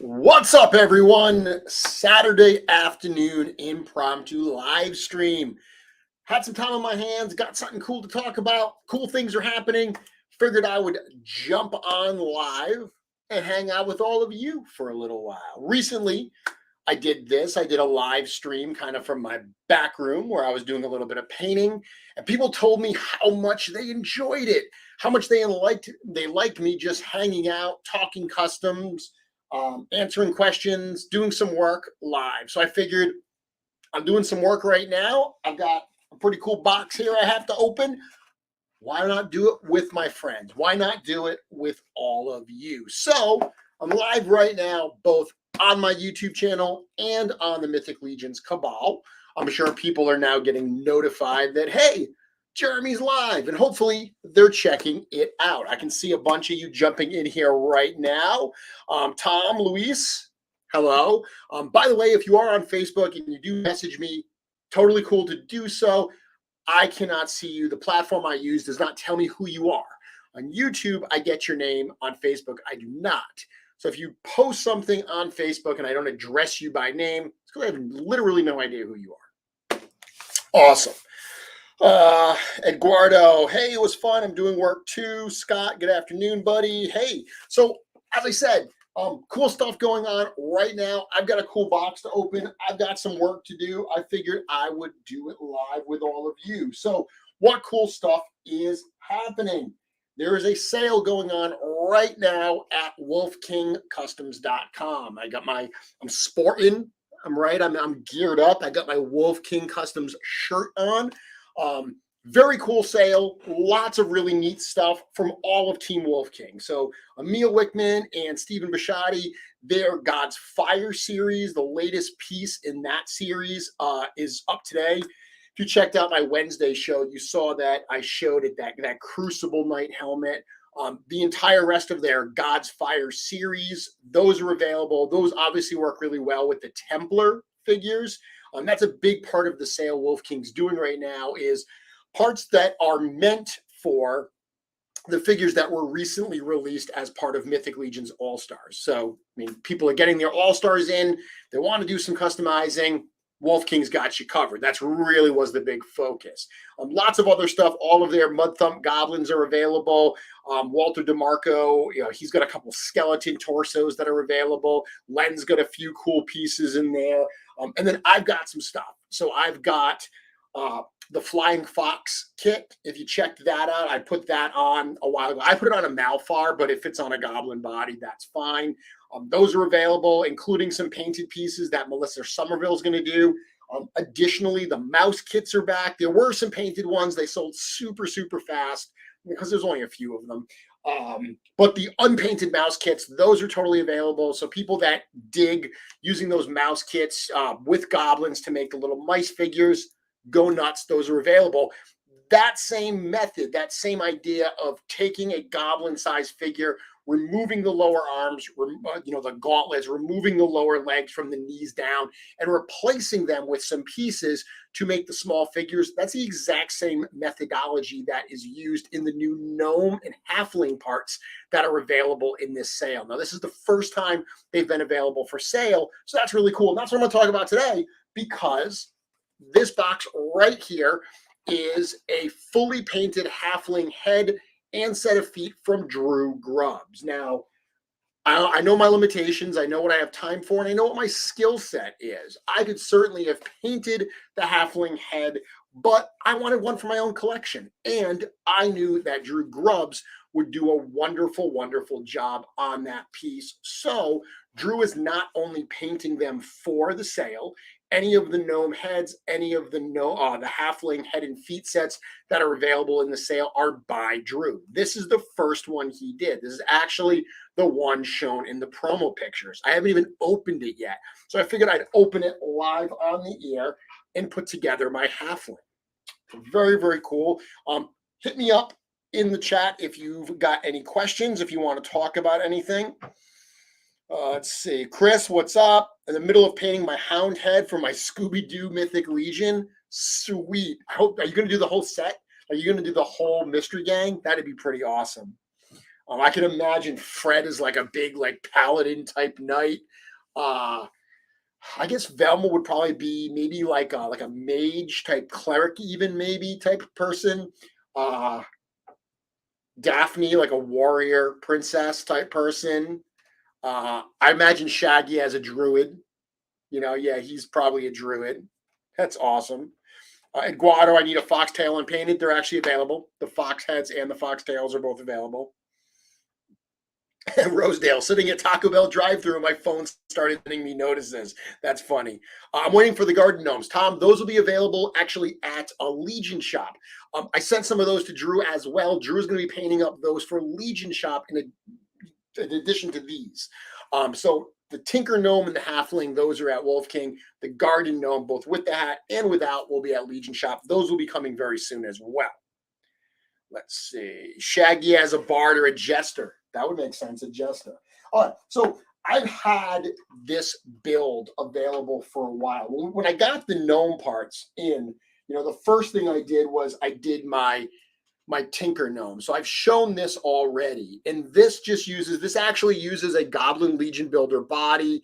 What's up, everyone? Saturday afternoon impromptu live stream. Had some time on my hands, got something cool to talk about. Cool things are happening. Figured I would jump on live and hang out with all of you for a little while. Recently, I did this. I did a live stream kind of from my back room where I was doing a little bit of painting, and people told me how much they enjoyed it, how much they liked me just hanging out, talking customs, answering questions, doing some work live. So I figured I'm doing some work right now. I've got a pretty cool box here I have to open. Why not do it with my friends? Why not do it with all of you? So I'm live right now, both on my YouTube channel and on the Mythic Legions Cabal. I'm sure people are now getting notified that, hey, Jeremy's live, and hopefully they're checking it out. I can see a bunch of you jumping in here right now. Tom, Luis, hello. By the way, if you are on Facebook and you do message me, totally cool to do so. I cannot see you. The platform I use does not tell me who you are. On YouTube, I get your name. On Facebook, I do not. So if you post something on Facebook and I don't address you by name, it's because I have literally no idea who you are. Awesome. Eduardo, hey, it was fun. I'm doing work too. Scott, good afternoon, buddy. Hey, so as I said, cool stuff going on right now. I've got a cool box to open. I've got some work to do. I figured I would do it live with all of you. So what cool stuff is happening? There is a sale going on right now at wolfkingcustoms.com. I'm sporting. I'm geared up. I got my Wolf King Customs shirt on. Very cool sale. Lots of really neat stuff from all of Team Wolf King. So Emil Wickman and Stephen Bishotti, their God's Fire series, the latest piece in that series is up today. If you checked out my Wednesday show, you saw that I showed it that Crucible Knight helmet. The entire rest of their God's Fire series, those are available. Those obviously work really well with the Templar figures. That's a big part of the sale Wolf King's doing right now is parts that are meant for the figures that were recently released as part of Mythic Legions All-Stars. So, I mean, people are getting their All-Stars in. They want to do some customizing. Wolf King's got you covered. That's really was the big focus. Lots of other stuff. All of their Mud Thump Goblins are available. Walter DeMarco, he's got a couple skeleton torsos that are available. Len's got a few cool pieces in there. And then I've got some stuff. So I've got the Flying Fox kit. If you checked that out, I put that on a while ago. I put it on a Malfar, but if it's on a goblin body, that's fine. Those are available, including some painted pieces that Melissa Somerville is going to do. Additionally, the mouse kits are back. There were some painted ones. They sold super, super fast because there's only a few of them. But the unpainted mouse kits, those are totally available. So people that dig using those mouse kits with goblins to make the little mice figures, go nuts. Those are available. That same method, that same idea of taking a goblin-sized figure, removing the lower arms, the gauntlets, removing the lower legs from the knees down, and replacing them with some pieces to make the small figures. That's the exact same methodology that is used in the new Gnome and Halfling parts that are available in this sale. Now, this is the first time they've been available for sale, so that's really cool. And that's what I'm going to talk about today, because this box right here is a fully painted Halfling head and set of feet from Dru Grubbs. Now, I know my limitations. I know what I have time for, and I know what my skill set is. I could certainly have painted the Halfling head, but I wanted one for my own collection. And I knew that Dru Grubbs would do a wonderful, wonderful job on that piece. So Dru is not only painting them for the sale, any of the gnome heads, any of the halfling head and feet sets that are available in the sale are by Dru. This is the first one he did. This is actually the one shown in the promo pictures. I haven't even opened it yet. So I figured I'd open it live on the air and put together my halfling. Very, very cool. Hit me up in the chat if you've got any questions, if you want to talk about anything. Let's see. Chris, what's up? In the middle of painting my hound head for my Scooby-Doo Mythic Legion. Sweet. Are you going to do the whole set? Are you going to do the whole mystery gang? That'd be pretty awesome. I can imagine Fred is like a big like paladin type knight. I guess Velma would probably be maybe like a mage type cleric, even maybe type of person. Uh, Daphne, like a warrior princess type person. I imagine Shaggy as a druid. Yeah, he's probably a druid. That's awesome. And Guado, I need a foxtail unpainted. They're actually available. The fox heads and the foxtails are both available. Rosedale, sitting at Taco Bell drive-thru, my phone started sending me notices. That's funny. I'm waiting for the garden gnomes. Tom, those will be available actually at a Legion shop. I sent some of those to Drew as well. Drew's going to be painting up those for Legion shop in addition to these. So the Tinker Gnome and the Halfling, those are at Wolf King. The Garden Gnome, both with the hat and without, will be at Legion shop. Those will be coming very soon as well. Let's see. Shaggy as a bard or a jester. That would make sense, a jester. All right, so I've had this build available for a while. When I got the gnome parts in, the first thing I did was I did my Tinker Gnome. So I've shown this already, and this actually uses a Goblin Legion Builder body.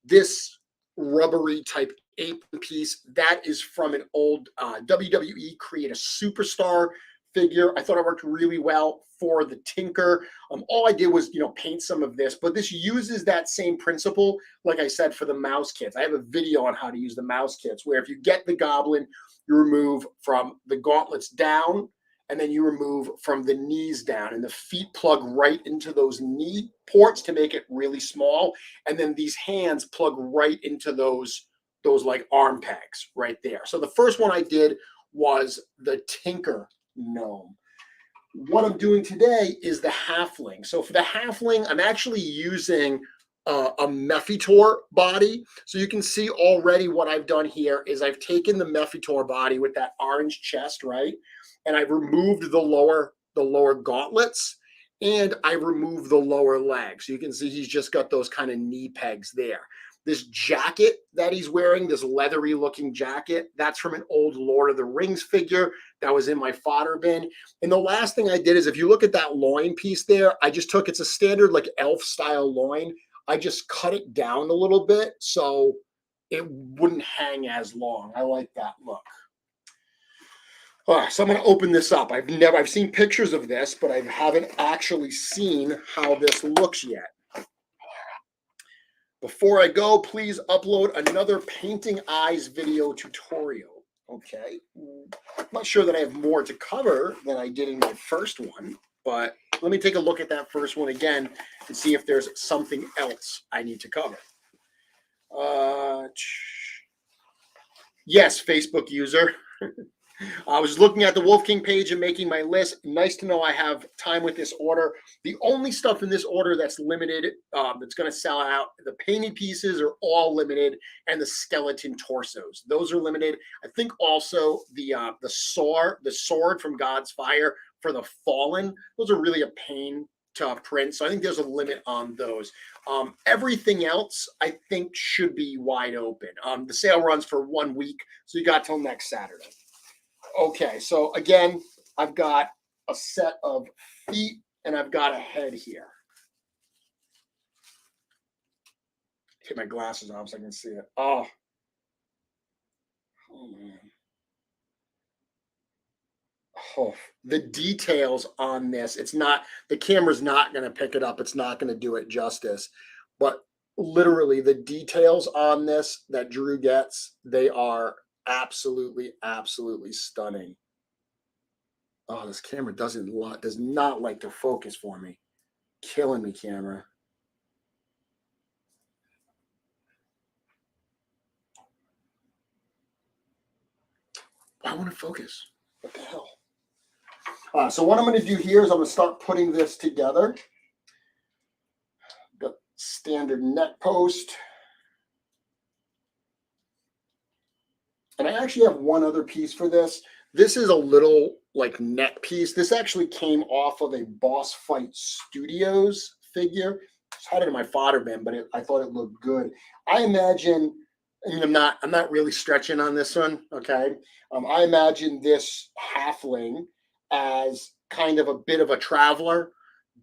This rubbery type apron piece, that is from an old WWE Create a Superstar figure. I thought it worked really well for the Tinker. All I did was, paint some of this, but this uses that same principle, like I said, for the mouse kits. I have a video on how to use the mouse kits, where if you get the Goblin, you remove from the gauntlets down, and then you remove from the knees down, and the feet plug right into those knee ports to make it really small. And then these hands plug right into those like arm pegs right there. So the first one I did was the Tinker Gnome. What I'm doing today is the Halfling. So for the Halfling, I'm actually using a Mephitor body. So you can see already what I've done here is I've taken the Mephitor body with that orange chest, right? And I've removed the lower gauntlets, and I removed the lower legs. So you can see he's just got those kind of knee pegs there. This jacket that he's wearing, this leathery looking jacket, that's from an old Lord of the Rings figure that was in my fodder bin. And the last thing I did is, if you look at that loin piece there, it's a standard like elf style loin. I just cut it down a little bit so it wouldn't hang as long. I like that look. All right, so I'm going to open this up. I've seen pictures of this, but I haven't actually seen how this looks yet. Before I go, please upload another Painting Eyes video tutorial. Okay. I'm not sure that I have more to cover than I did in my first one, but let me take a look at that first one again and see if there's something else I need to cover. Yes, Facebook user. I was looking at the Wolf King page and making my list. Nice to know I have time with this order. The only stuff in this order that's limited, that's going to sell out, the painted pieces are all limited, and the skeleton torsos. Those are limited. I think also the sword from God's Fire for the Fallen. Those are really a pain to print. So I think there's a limit on those. Everything else I think should be wide open. The sale runs for 1 week, so you got till next Saturday. Okay, so again, I've got a set of feet and I've got a head here. Take my glasses off so I can see it. Oh man. Oh, the details on this, the camera's not going to pick it up. It's not going to do it justice. But literally the details on this that Drew gets, they are absolutely, absolutely stunning. Oh, this camera does not like to focus for me. Killing me, camera. I want to focus. What the hell? So what I'm going to do here is I'm going to start putting this together. Got standard neck post. And I actually have one other piece for this. This is a little like neck piece. This actually came off of a Boss Fight Studios figure. Just had it in my fodder bin, but I thought it looked good. I imagine, and I'm not really stretching on this one, okay? I imagine this halfling as kind of a bit of a traveler,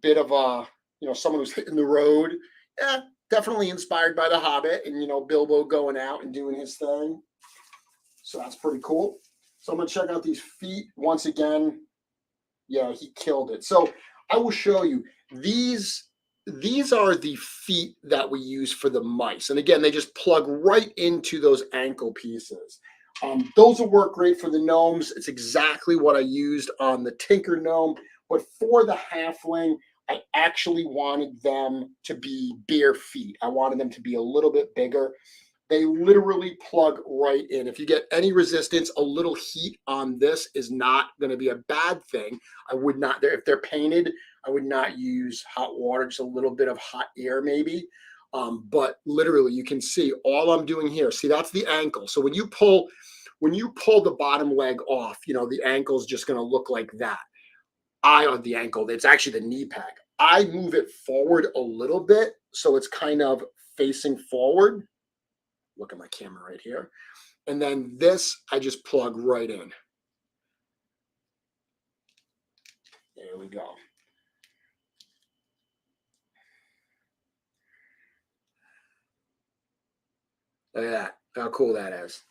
bit of a, someone who's hitting the road. Yeah, definitely inspired by The Hobbit and, Bilbo going out and doing his thing. So that's pretty cool. So I'm going to check out these feet once again. Yeah, he killed it. So I will show you these. These are the feet that we use for the mice. And again, they just plug right into those ankle pieces. Those will work great for the gnomes. It's exactly what I used on the Tinker gnome. But for the halfling, I actually wanted them to be bare feet. I wanted them to be a little bit bigger. They literally plug right in. If you get any resistance, a little heat on this is not going to be a bad thing. I would not, if they're painted, I would not use hot water, just a little bit of hot air maybe. But literally you can see all I'm doing here. See, that's the ankle. So when you pull the bottom leg off, the ankle's just going to look like that. On the ankle, it's actually the knee peg. I move it forward a little bit so it's kind of facing forward. Look at my camera right here. And then this, I just plug right in. There we go. Look at that, how cool that is.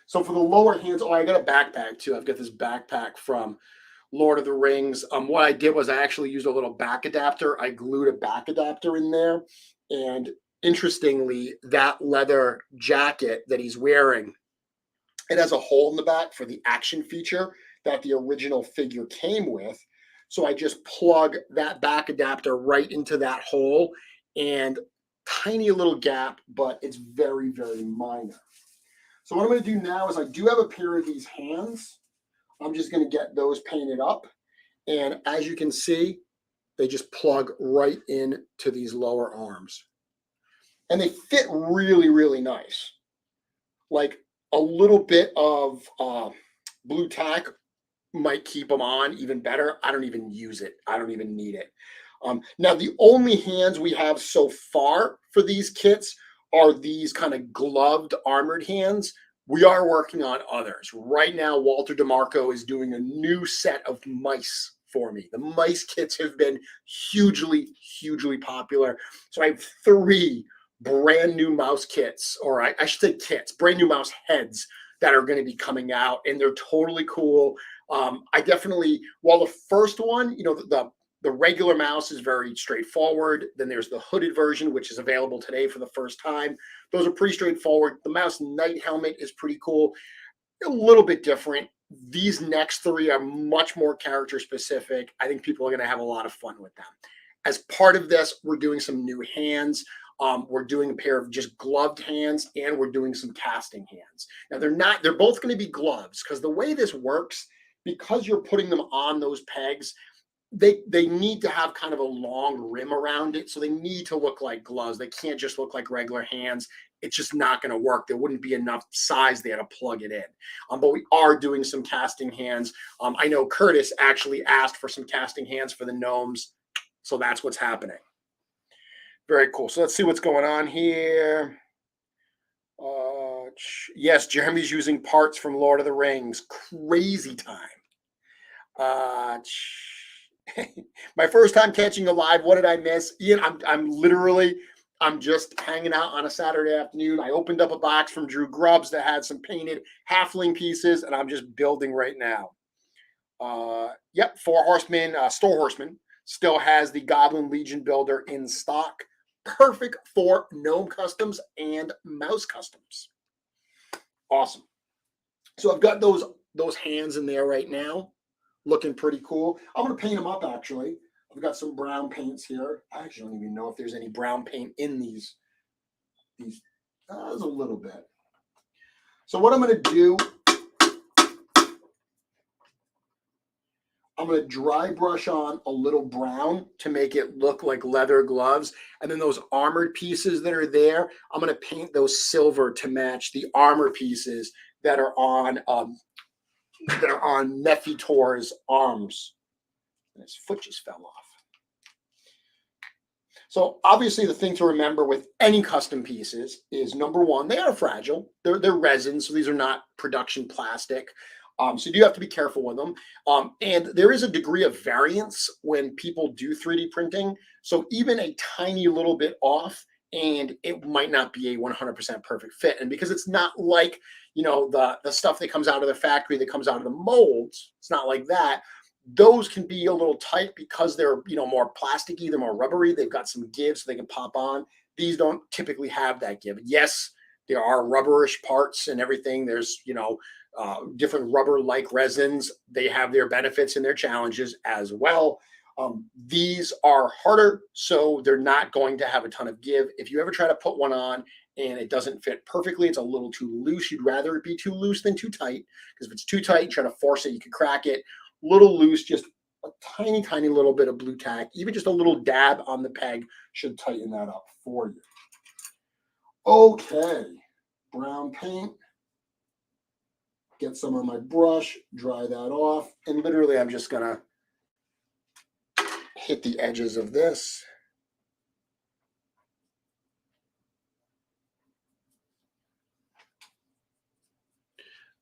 So for the lower hands, I got a backpack too. I've got this backpack from Lord of the Rings. What I did was I actually used a little back adapter. I glued a back adapter in there. And interestingly, that leather jacket that he's wearing, it has a hole in the back for the action feature that the original figure came with. So I just plug that back adapter right into that hole, and tiny little gap, but it's very, very minor. So what I'm going to do now is I do have a pair of these hands. I'm just going to get those painted up. And as you can see, they just plug right into these lower arms. And they fit really, really nice. Like a little bit of blue tack might keep them on even better. I don't even use it. I don't even need it. Now, the only hands we have so far for these kits are these kind of gloved armored hands. We are working on others. Right now, Walter DeMarco is doing a new set of mice for me. The mice kits have been hugely, hugely popular. So I have 3 brand new mouse kits, or I should say kits, brand new mouse heads that are going to be coming out, and they're totally cool. I definitely, while the first one, the regular mouse is very straightforward. Then there's the hooded version, which is available today for the first time. Those are pretty straightforward. The mouse knight helmet is pretty cool. A little bit different. These next 3 are much more character specific. I think people are going to have a lot of fun with them. As part of this, we're doing some new hands. We're doing a pair of just gloved hands, and we're doing some casting hands. Now they're both going to be gloves, because the way this works, because you're putting them on those pegs, they need to have kind of a long rim around it. So they need to look like gloves. They can't just look like regular hands. It's just not going to work. There wouldn't be enough size there to plug it in. But we are doing some casting hands. I know Curtis actually asked for some casting hands for the gnomes. So that's what's happening. Very cool. So let's see what's going on here. Yes, Jeremy's using parts from Lord of the Rings. Crazy time. My first time catching a live. What did I miss? Ian, I'm just hanging out on a Saturday afternoon. I opened up a box from Dru Grubbs that had some painted halfling pieces, and I'm just building right now. Yep, 4 Horsemen, Store Horseman still has the Goblin Legion builder in stock. Perfect for gnome customs and mouse customs. Awesome. So I've got those hands in there right now, looking pretty cool. I'm going to paint them up, actually. I've got some brown paints here. I actually don't even know if there's any brown paint in these. There's a little bit. So what I'm going to do, I'm going to dry brush on a little brown to make it look like leather gloves. And then those armored pieces that are there, I'm going to paint those silver to match the armor pieces that are on Nephitor's arms. And his foot just fell off. So obviously the thing to remember with any custom pieces is, number one, they are fragile. They're resin, so these are not production plastic. So you do have to be careful with them. And there is a degree of variance when people do 3D printing. So even a tiny little bit off, and it might not be a 100% perfect fit. And because it's not like, the stuff that comes out of the factory, that comes out of the molds, it's not like that. Those can be a little tight because they're, more plasticky, they're more rubbery. They've got some give so they can pop on. These don't typically have that give. Yes, there are rubberish parts and everything. There's, different rubber-like resins. They have their benefits and their challenges as well. These are harder, so they're not going to have a ton of give. If you ever try to put one on and it doesn't fit perfectly, it's a little too loose. You'd rather it be too loose than too tight, because if it's too tight, you try to force it, you can crack it. Little loose, just a tiny, tiny little bit of blue tack, even just a little dab on the peg should tighten that up for you. Okay, brown paint. Get some on my brush, dry that off, and literally I'm just gonna hit the edges of this.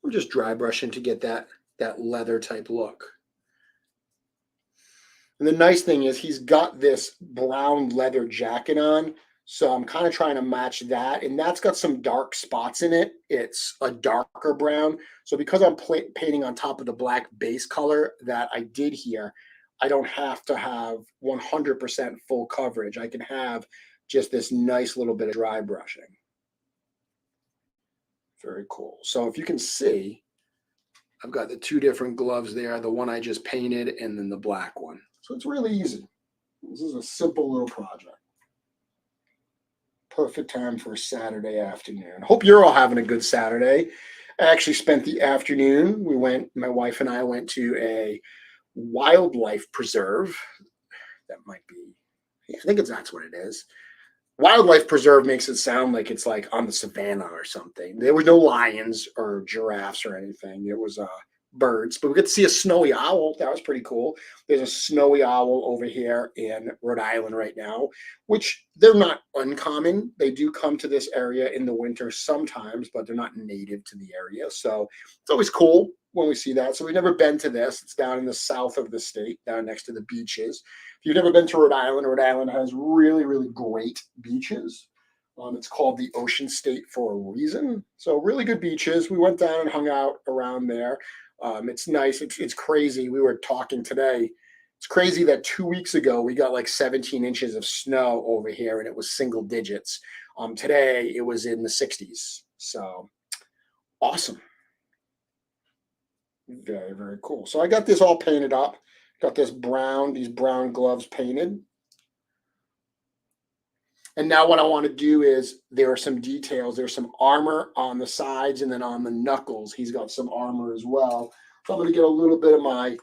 I'm just dry brushing to get that leather type look. And the nice thing is he's got this brown leather jacket on, so I'm kind of trying to match that, and that's got some dark spots in it. It's a darker brown. So because I'm painting on top of the black base color that I did here, I don't have to have 100% full coverage. I can have just this nice little bit of dry brushing. Very cool. So if you can see, I've got the two different gloves there, the one I just painted and then the black one. So it's really easy. This is a simple little project. Perfect time for a Saturday afternoon. Hope you're all having a good Saturday. I actually spent the afternoon. My wife and I went to a wildlife preserve. That might be, I think that's what it is. Wildlife preserve makes it sound like it's like on the savannah or something. There were no lions or giraffes or anything. It was birds, but we get to see a snowy owl. That was pretty cool. There's a snowy owl over here in Rhode Island right now, which they're not uncommon. They do come to this area in the winter sometimes, but they're not native to the area. So it's always cool when we see that. So we've never been to this. It's down in the south of the state, down next to the beaches. If you've never been to Rhode Island has really, really great beaches. It's called the Ocean State for a reason. So really good beaches. We went down and hung out around there. It's nice. It's crazy. We were talking today. It's crazy that 2 weeks ago we got like 17 inches of snow over here and it was single digits. Today it was in the 60s. So awesome. Very, very cool. So I got this all painted up. Got these brown gloves painted. And now what I want to do is there are some details. There's some armor on the sides and then on the knuckles. He's got some armor as well. So I'm going to get a little bit of my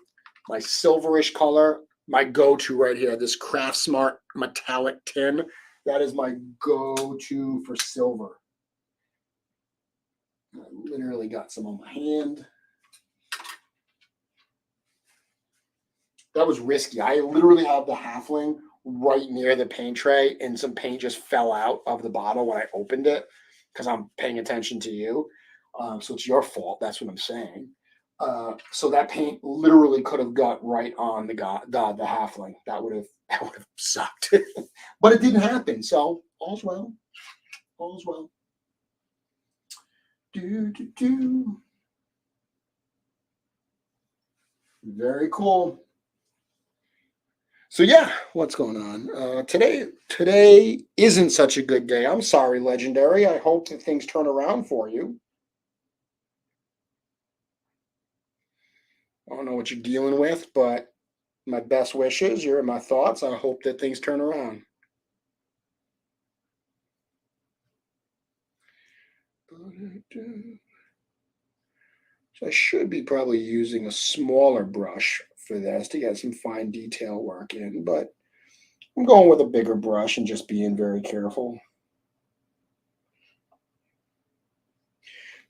silverish color, my go-to right here, this Craft Smart metallic tin. That is my go-to for silver. I literally got some on my hand. That was risky. I literally have the Halfling right near the paint tray and some paint just fell out of the bottle when I opened it because I'm paying attention to you. So it's your fault. That's what I'm saying. So that paint literally could have got right on the Halfling. That would have sucked. But it didn't happen. So all's well. All's well. Very cool. So yeah, what's going on? Today isn't such a good day. I'm sorry, Legendary. I hope that things turn around for you. I don't know what you're dealing with, but my best wishes. You're in my thoughts. I hope that things turn around. So I should be probably using a smaller brush for this to get some fine detail work in, but I'm going with a bigger brush and just being very careful.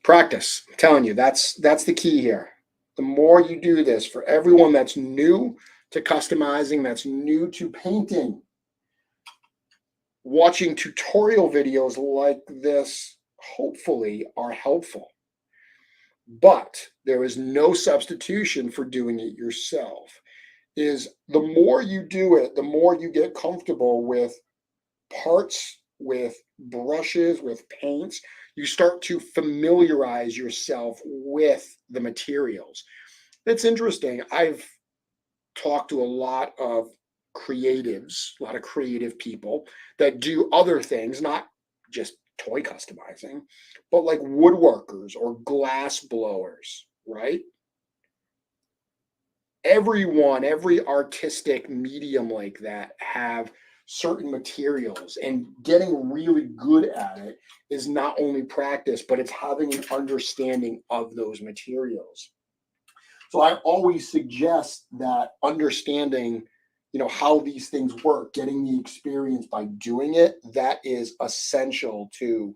Practice. I'm telling you, that's the key here. The more you do this, for everyone that's new to customizing, that's new to painting, watching tutorial videos like this hopefully are helpful. but there is no substitution for doing it yourself. Is the more you do it, the more you get comfortable with parts, with brushes, with paints. You start to familiarize yourself with the materials. It's interesting. I've talked to a lot of creatives, a lot of creative people that do other things, not just toy customizing, but like woodworkers or glass blowers, right? Everyone, every artistic medium like that have certain materials, and getting really good at it is not only practice, but it's having an understanding of those materials. So I always suggest that understanding, how these things work, getting the experience by doing it, that is essential to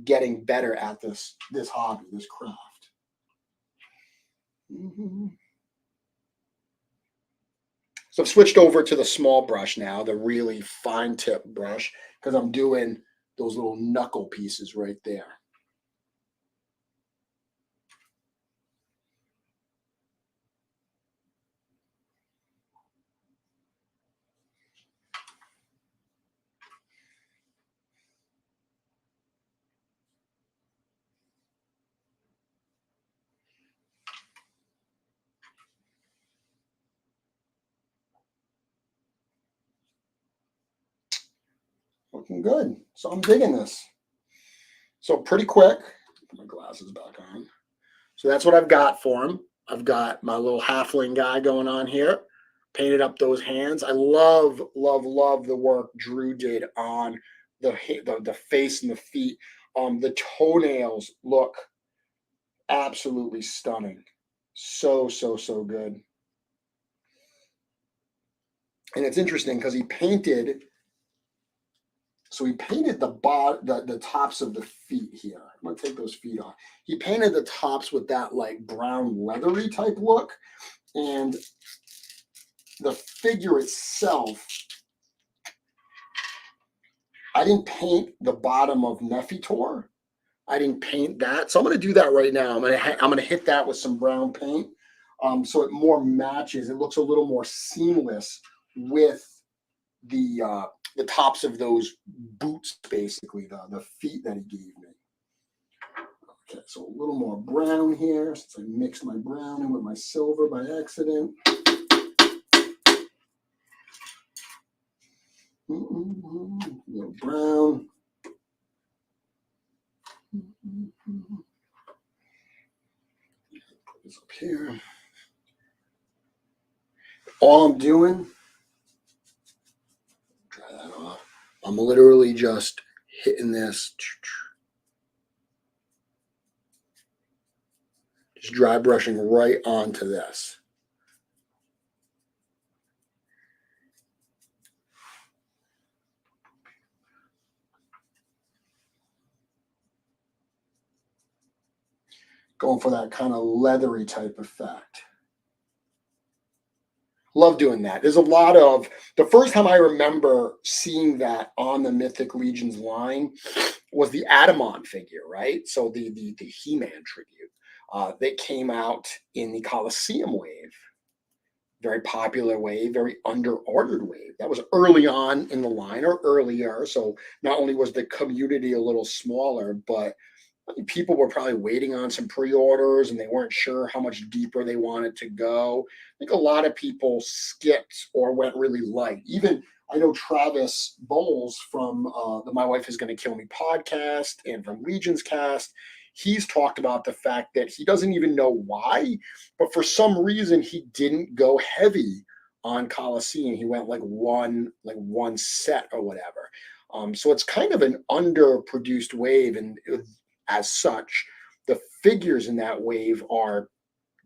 getting better at this hobby, this craft. Mm-hmm. So I've switched over to the small brush now, the really fine tip brush, because I'm doing those little knuckle pieces right there. Looking good. So I'm digging this. So pretty quick. Put my glasses back on. So that's what I've got for him. I've got my little halfling guy going on here. Painted up those hands. I love, love, love the work Dru did on the face and the feet. The toenails look absolutely stunning. So, so, so good. And it's interesting because he painted the tops of the feet here. I'm gonna take those feet off. He painted the tops with that like brown leathery type look, and the figure itself, I didn't paint the bottom of Nefitor. I didn't paint that, so I'm gonna do that right now. I'm gonna hit that with some brown paint, so it more matches. It looks a little more seamless with the tops of those boots, basically the feet that he gave me. Okay, so a little more brown here since I mixed my brown in with my silver by accident. A little brown. Put this up here. All I'm doing, dry that off. I'm literally just hitting this. Just dry brushing right onto this. Going for that kind of leathery type effect. Love doing that. There's a lot of, the first time I remember seeing that on the Mythic Legions line was the Adamon figure, right? So the He-Man tribute. That came out in the Colosseum wave. Very popular wave, very under-ordered wave. That was early on in the line, or earlier. So not only was the community a little smaller, but people were probably waiting on some pre-orders and they weren't sure how much deeper they wanted to go. I think a lot of people skipped or went really light. Even I know Travis Bowles from the My Wife Is Going to Kill Me podcast and from Legions Cast, he's talked about the fact that he doesn't even know why, but for some reason he didn't go heavy on Colosseum. He went like one set or whatever. So it's kind of an underproduced wave, and as such, the figures in that wave are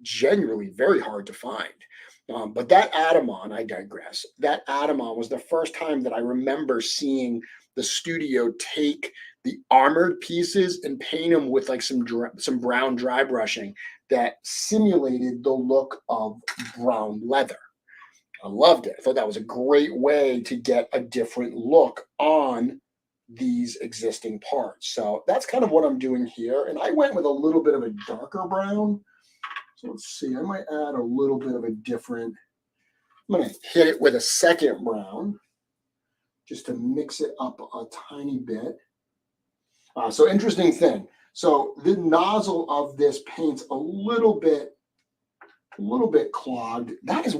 genuinely very hard to find. But that Adamon, I digress. That Adamon was the first time that I remember seeing the studio take the armored pieces and paint them with like some brown dry brushing that simulated the look of brown leather. I loved it. I thought that was a great way to get a different look on these existing parts. So that's kind of what I'm doing here. And I went with a little bit of a darker brown. So let's see, I might add a little bit of a different, I'm going to hit it with a second brown just to mix it up a tiny bit. So interesting thing. So the nozzle of this paint's a little bit clogged. That's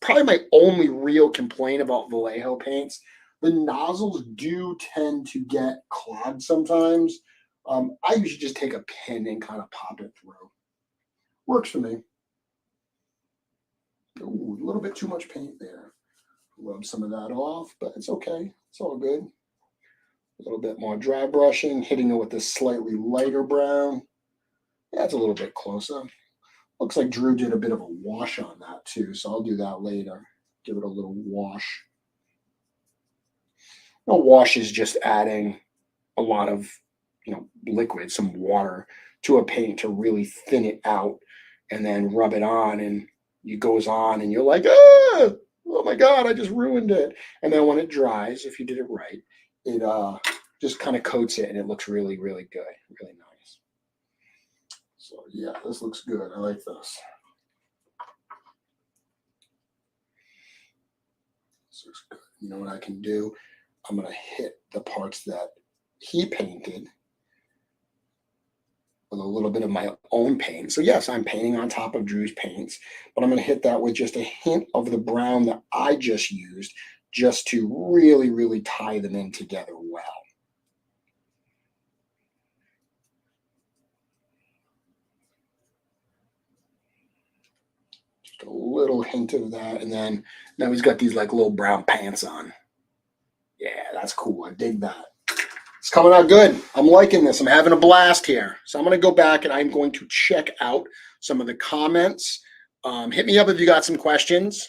probably my only real complaint about Vallejo paints. The nozzles do tend to get clogged sometimes. I usually just take a pin and kind of pop it through. Works for me. Ooh, a little bit too much paint there. Rub some of that off, but it's okay. It's all good. A little bit more dry brushing, hitting it with this slightly lighter brown. Yeah, it's a little bit closer. Looks like Dru did a bit of a wash on that too, so I'll do that later. Give it a little wash. A wash is just adding a lot of, liquid, some water to a paint to really thin it out, and then rub it on, and it goes on, and you're like, oh my God, I just ruined it. And then when it dries, if you did it right, it just kind of coats it, and it looks really, really good, really nice. So yeah, this looks good. I like this. This looks good. You know what I can do? I'm going to hit the parts that he painted with a little bit of my own paint. So yes, I'm painting on top of Dru's paints, but I'm going to hit that with just a hint of the brown that I just used, just to really, really tie them in together well. Just a little hint of that, and then now he's got these like little brown pants on. Yeah, that's cool. I dig that. It's coming out good. I'm liking this. I'm having a blast here. So I'm going to go back and I'm going to check out some of the comments. Hit me up if you got some questions.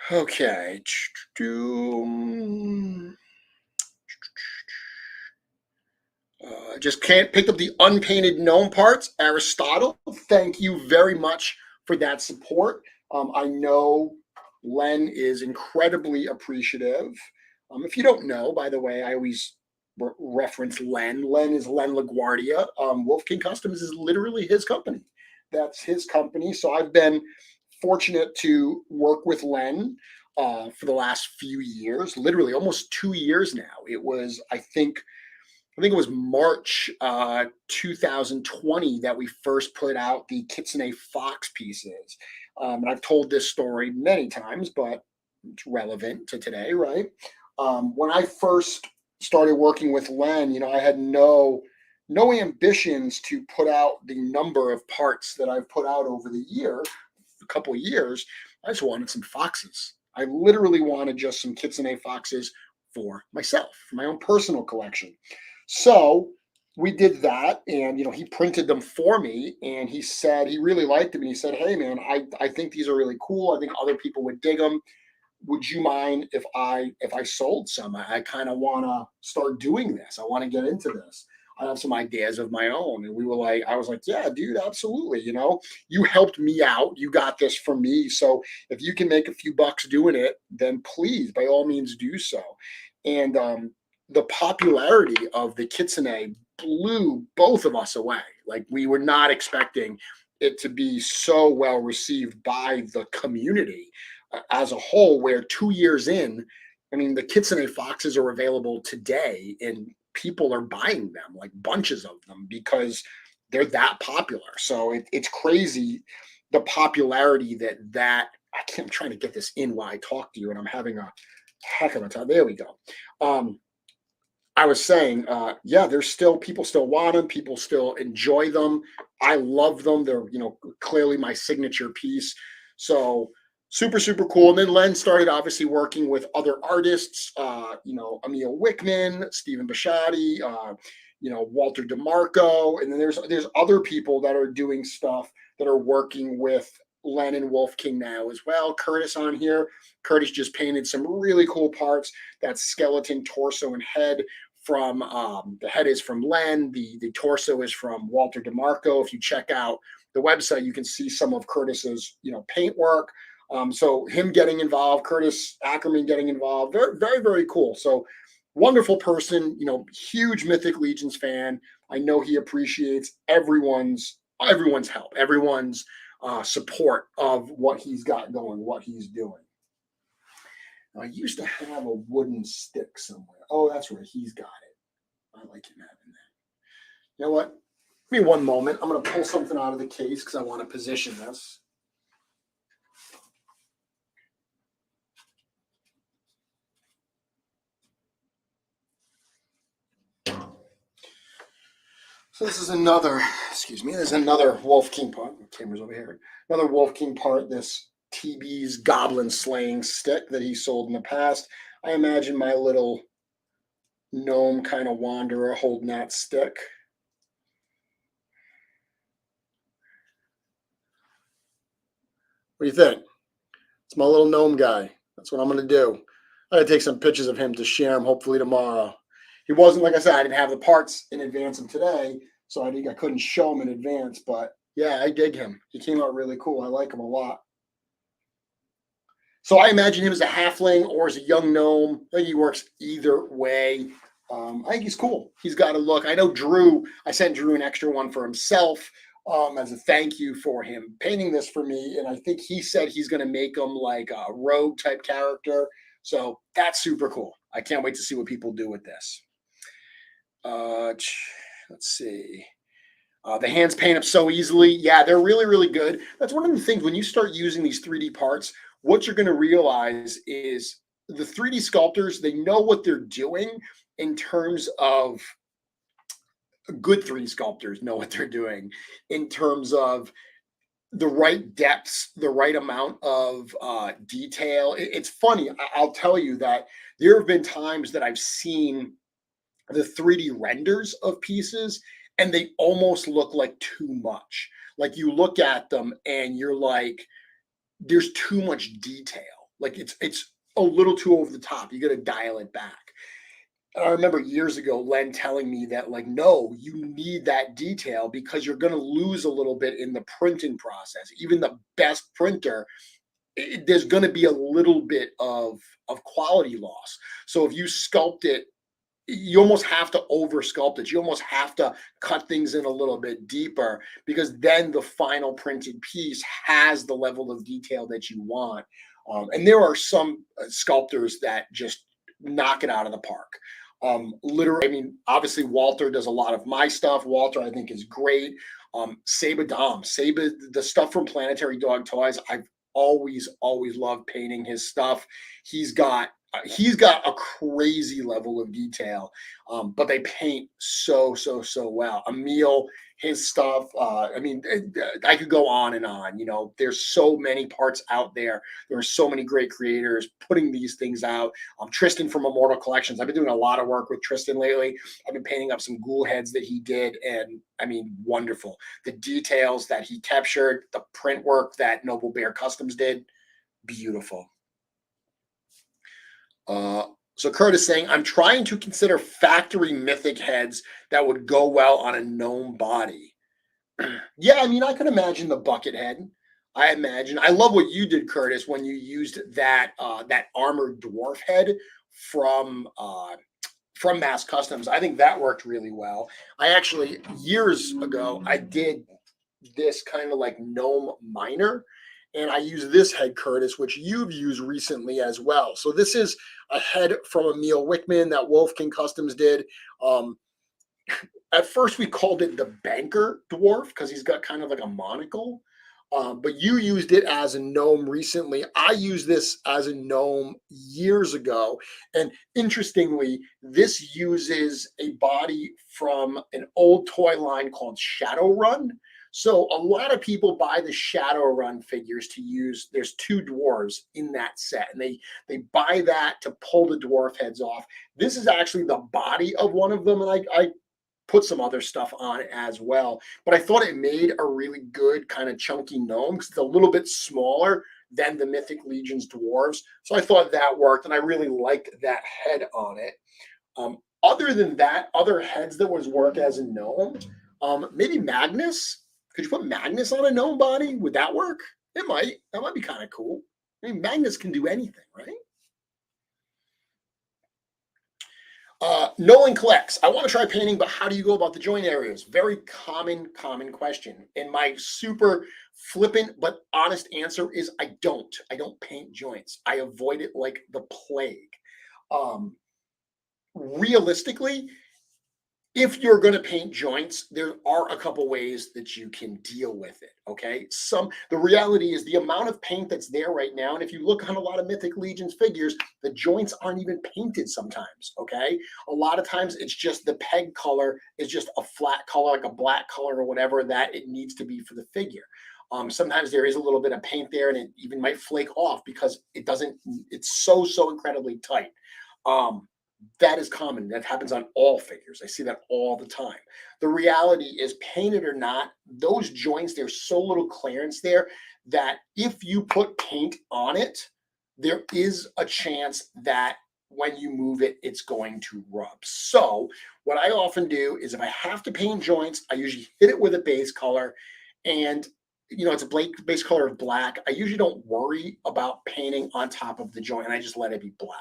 Okay. Just picked up the unpainted gnome parts. Aristotle, thank you very much for that support. I know Len is incredibly appreciative. If you don't know, by the way, I always reference Len. Len is Len LaGuardia. Wolf King Customs is literally his company. That's his company. So I've been fortunate to work with Len for the last few years, literally almost 2 years now. It was, I think it was March 2020 that we first put out the Kitsune Fox pieces. And I've told this story many times, but it's relevant to today, right? When I first started working with Len, I had no ambitions to put out the number of parts that I've put out over the year, a couple of years. I just wanted some foxes. I literally wanted just some Kitsune foxes for myself, for my own personal collection. So we did that, and he printed them for me, and he said he really liked them, and he said, hey man, I think these are really cool. I think other people would dig them. Would you mind if I sold some? I kind of want to start doing this. I want to get into this. I have some ideas of my own. And I was like, yeah, dude, absolutely. You helped me out. You got this from me. So if you can make a few bucks doing it, then please, by all means, do so. And the popularity of the Kitsune blew both of us away. Like, we were not expecting it to be so well received by the community as a whole, where 2 years in, I mean, the Kitsune foxes are available today and people are buying them, like bunches of them, because they're that popular. So it's crazy, the popularity I'm trying to get this in while I talk to you, and I'm having a heck of a time. There we go. I was saying, yeah, there's still people still want them. People still enjoy them. I love them. They're, clearly my signature piece. So super, super cool. And then Len started obviously working with other artists, Emil Wickman, Stephen Bisciotti, Walter DeMarco. And then there's other people that are doing stuff that are working with Len and Wolf King now as well. Curtis on here. Curtis just painted some really cool parts. That skeleton, torso, and head from the head is from Len. The torso is from Walter DeMarco. If you check out the website, you can see some of Curtis's paint work. So him getting involved, Curtis Ackerman getting involved, very, very, very cool. So wonderful person, huge Mythic Legions fan. I know he appreciates everyone's help, everyone's support of what he's got going, what he's doing. I used to have a wooden stick somewhere. Oh, that's right. He's got it. I like him having that. You know what? Give me one moment. I'm going to pull something out of the case because I want to position this. So this is another, there's another Wolf King part. The camera's over here. Another Wolf King part, this TB's goblin slaying stick that he sold in the past. I imagine my little gnome kind of wanderer holding that stick. What do you think? It's my little gnome guy. That's what I'm going to do. I got to take some pictures of him to share them hopefully tomorrow. He wasn't, like I said, I didn't have the parts in advance of today, so I couldn't show him in advance, but yeah, I dig him. He came out really cool. I like him a lot. So I imagine him as a halfling or as a young gnome. I think he works either way. I think he's cool. He's got a look. I know Dru, I sent Dru an extra one for himself as a thank you for him painting this for me. And I think he said he's going to make him like a rogue type character. So that's super cool. I can't wait to see what people do with this. Let's see. The hands paint up so easily. Yeah, they're really, really good. That's one of the things when you start using these 3D parts, what you're going to realize is the 3D sculptors, they know what they're doing in terms of good 3D sculptors know what they're doing in terms of the right depths, the right amount of detail. It's funny. I'll tell you that there have been times that I've seen the 3D renders of pieces and they almost look like too much. Like you look at them and you're like, there's too much detail. Like it's a little too over the top. You got to dial it back. I remember years ago, Len telling me that, like, no, you need that detail because you're going to lose a little bit in the printing process. Even the best printer, there's going to be a little bit of quality loss. So if you sculpt it, you almost have to over sculpt it. You almost have to cut things in a little bit deeper because then the final printed piece has the level of detail that you want. And there are some sculptors that just knock it out of the park. Literally, I mean, obviously Walter does a lot of my stuff. Walter, I think, is great. Saba, the stuff from Planetary Dog Toys, I've always loved painting his stuff. He's got a crazy level of detail, but they paint so well. Emil, his stuff, I mean, I could go on and on. There's so many parts out there. There are so many great creators putting these things out. Tristan from Immortal Collections. I've been doing a lot of work with Tristan lately. I've been painting up some ghoul heads that he did, and I mean, wonderful. The details that he captured, the print work that Noble Bear Customs did, beautiful. So Curtis saying, I'm trying to consider factory mythic heads that would go well on a gnome body. Yeah, I mean, I could imagine the bucket head. I love what you did, Curtis, when you used that armored dwarf head from Mass Customs. I think that worked really well. I actually, years ago, I did this kind of like gnome miner. And I use this head, Curtis, which you've used recently as well. So this is a head from Emil Wickman that Wolf King Customs did. At first, we called it the banker dwarf because he's got kind of like a monocle. But you used it as a gnome recently. I used this as a gnome years ago. And interestingly, this uses a body from an old toy line called Shadowrun. So a lot of people buy the Shadowrun figures to use. There's 2 dwarves in that set, and they buy that to pull the dwarf heads off. This is actually the body of one of them, and I put some other stuff on it as well. But I thought it made a really good kind of chunky gnome because it's a little bit smaller than the Mythic Legion's dwarves. So I thought that worked, and I really liked that head on it. Other than that, other heads that was work as a gnome, maybe Magnus. Could you put Magnus on a gnome body? Would that work? It might. That might be kind of cool. I mean, magnets can do anything, right? Nolan collects. I want to try painting, but how do you go about the joint areas? Very common question. And my super flippant but honest answer is I don't. I don't paint joints. I avoid it like the plague. Realistically, if you're going to paint joints, there are a couple ways that you can deal with it. Okay. The reality is the amount of paint that's there right now. And if you look on a lot of Mythic Legions figures, the joints aren't even painted sometimes. Okay. A lot of times it's just the peg color is just a flat color, like a black color or whatever that it needs to be for the figure. Sometimes there is a little bit of paint there and it even might flake off because it's so incredibly tight. That is common. That happens on all figures. I see that all the time. The reality is, painted or not, those joints, there's so little clearance there that if you put paint on it, there is a chance that when you move it, it's going to rub. So what I often do is if I have to paint joints, I usually hit it with a base color, and it's a base color of black. I usually don't worry about painting on top of the joint, and I just let it be black.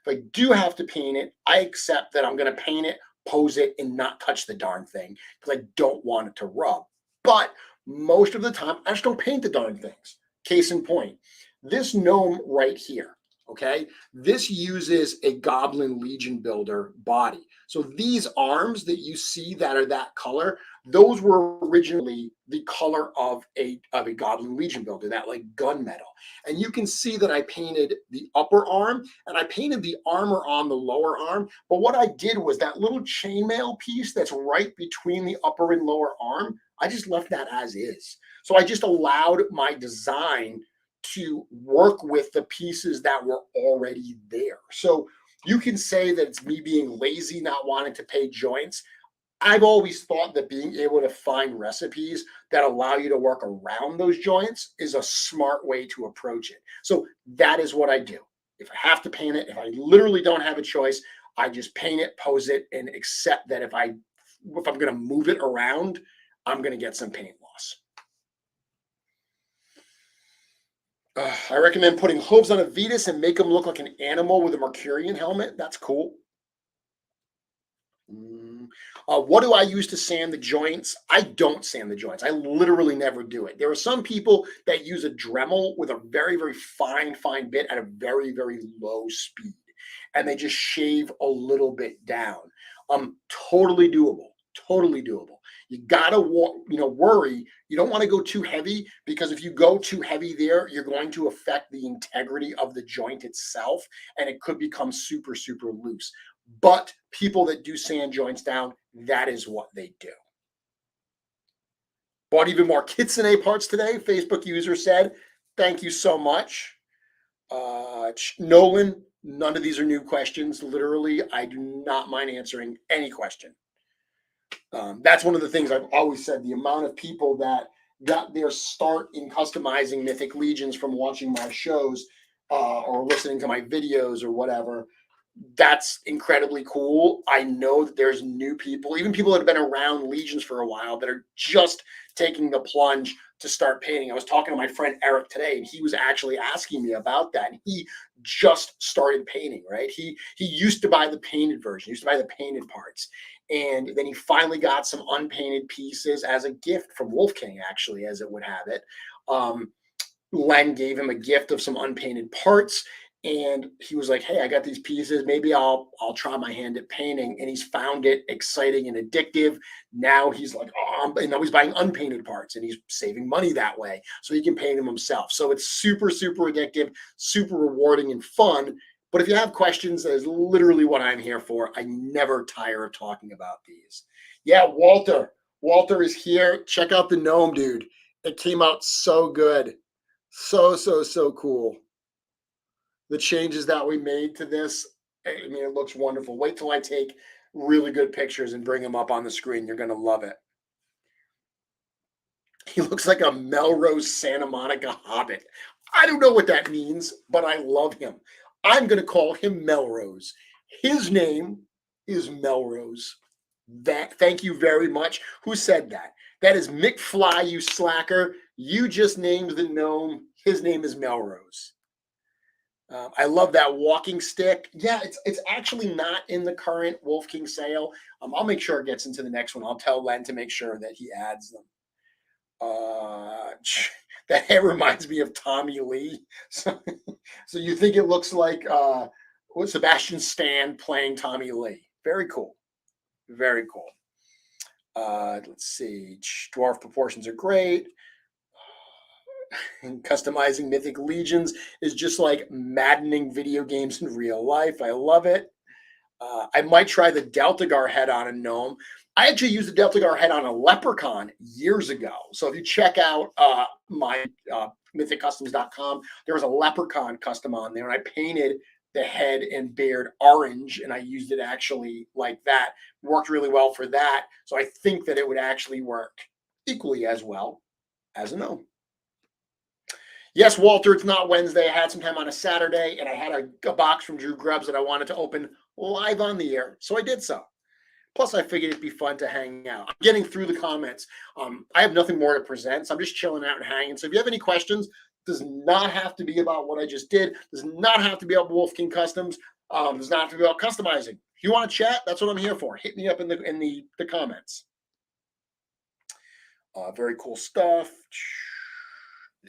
If I do have to paint it, I accept that I'm going to paint it, pose it, and not touch the darn thing because I don't want it to rub. But most of the time, I just don't paint the darn things. Case in point, this gnome right here, okay? This uses a Goblin Legion Builder body. So these arms that you see that are that color, those were originally the color of a Goblin Legion Builder, that like gunmetal. And you can see that I painted the upper arm and I painted the armor on the lower arm. But what I did was that little chainmail piece that's right between the upper and lower arm, I just left that as is. So I just allowed my design to work with the pieces that were already there. So you can say that it's me being lazy, not wanting to paint joints. I've always thought that being able to find recipes that allow you to work around those joints is a smart way to approach it. So that is what I do. If I have to paint it, if I literally don't have a choice, I just paint it, pose it, and accept that if I'm going to move it around, I'm going to get some paint loss. I recommend putting hooves on a Vetus and make them look like an animal with a Mercurian helmet. That's cool. What do I use to sand the joints? I don't sand the joints. I literally never do it. There are some people that use a Dremel with a very fine bit at a very low speed, and they just shave a little bit down. Totally doable. Totally doable. You gotta worry. You don't want to go too heavy because if you go too heavy there, you're going to affect the integrity of the joint itself, and it could become super loose. But people that do sand joints down, that is what they do. Bought even more Kitsune parts today, Facebook user said. Thank you so much. Nolan, none of these are new questions. Literally, I do not mind answering any question. That's one of the things I've always said. The amount of people that got their start in customizing Mythic Legions from watching my shows or listening to my videos or whatever, that's incredibly cool. I know that there's new people, even people that have been around Legions for a while, that are just taking the plunge to start painting. I was talking to my friend Eric today, and he was actually asking me about that. And he just started painting, right? He used to buy the painted version, he used to buy the painted parts. And then he finally got some unpainted pieces as a gift from Wolf King, actually, as it would have it. Len gave him a gift of some unpainted parts. And he was like, hey, I got these pieces. Maybe I'll try my hand at painting. And he's found it exciting and addictive. Now he's like, and now he's buying unpainted parts and he's saving money that way so he can paint them himself. So it's super addictive, super rewarding and fun. But if you have questions, that is literally what I'm here for. I never tire of talking about these. Yeah, Walter is here. Check out the gnome, dude. It came out so good. So cool. The changes that we made to this, I mean, it looks wonderful. Wait till I take really good pictures and bring them up on the screen. You're going to love it. He looks like a Melrose Santa Monica hobbit. I don't know what that means, but I love him. I'm going to call him Melrose. His name is Melrose. Thank you very much. Who said that? That is Mick Fly, you slacker. You just named the gnome. His name is Melrose. I love that walking stick. Yeah, it's actually not in the current Wolf King sale. I'll make sure it gets into the next one. I'll tell Len to make sure that he adds them. That hair reminds me of Tommy Lee. So, so you think it looks like what Sebastian Stan playing Tommy Lee? Very cool. Very cool. Let's see. Dwarf proportions are great. And customizing Mythic Legions is just like maddening video games in real life. I love it. I might try the Deltagar head on a gnome. I actually used the Deltagar head on a leprechaun years ago. So if you check out my mythiccustoms.com, there was a leprechaun custom on there, and I painted the head and beard orange, and I used it actually like that. Worked really well for that. So I think that it would actually work equally as well as a gnome. Yes, Walter, it's not Wednesday. I had some time on a Saturday, and I had a box from Dru Grubbs that I wanted to open live on the air, so I did so. Plus, I figured it'd be fun to hang out. I'm getting through the comments. I have nothing more to present, so I'm just chilling out and hanging. So if you have any questions, does not have to be about what I just did. Does not have to be about Wolf King Customs. Does not have to be about customizing. If you want to chat, that's what I'm here for. Hit me up in the comments. Very cool stuff.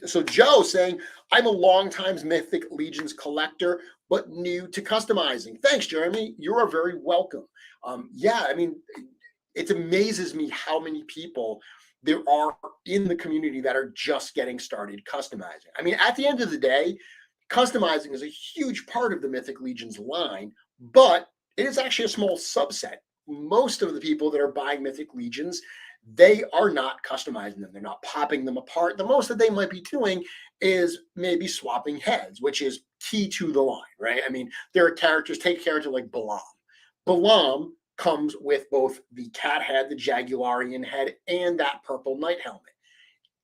So Joe saying, I'm a long-time Mythic Legions collector, but new to customizing. Thanks, Jeremy. You are very welcome. Yeah, I mean, it amazes me how many people there are in the community that are just getting started customizing. I mean, at the end of the day, customizing is a huge part of the Mythic Legions line, but it is actually a small subset. Most of the people that are buying Mythic Legions, they are not customizing them. They're not popping them apart. The most that they might be doing is maybe swapping heads, which is key to the line, right? I mean, there are characters, take a character like Balam. Balam comes with both the cat head, the Jaguarian head, and that purple knight helmet.